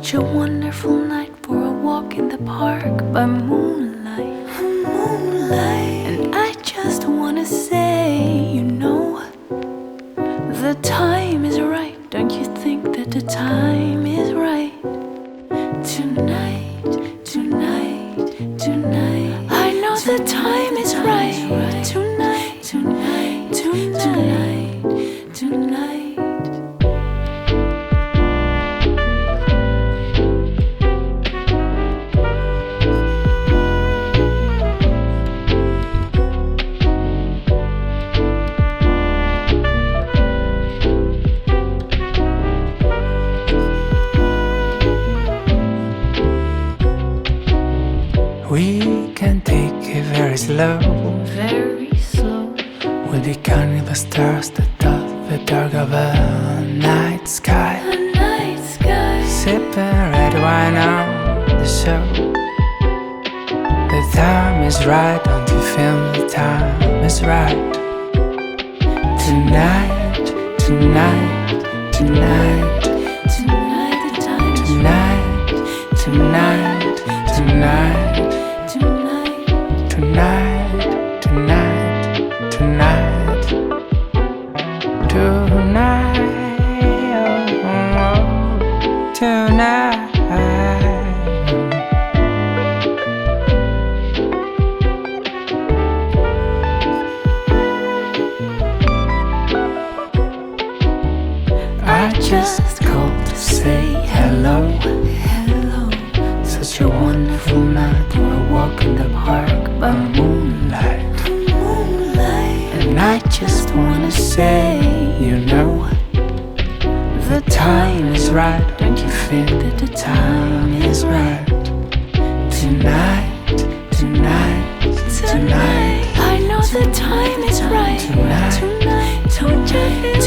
Such a wonderful night for a walk in the park by moonlight. And I just wanna say, you know, the time is right. Don't you think that the time is right? Tonight, tonight, tonight. I know the time is right. Tonight, tonight, tonight, tonight. We can take it very slow. Very slow. We'll be counting the stars that dot the dark of a night sky. A night sky. Sipping red wine on the show. The time is right, don't you feel the time is right? Tonight, tonight, tonight. Tonight the time is Tonight, tonight, tonight. tonight. Tonight, tonight, tonight, tonight, oh, tonight. I just called to say hello. Hello. Such a wonderful night for a walk in the park by moonlight. And I just wanna say, you know, the time is right. Don't you feel that the time is right? Tonight, tonight, tonight. I know the time is right. Tonight, Tonight, don't you feel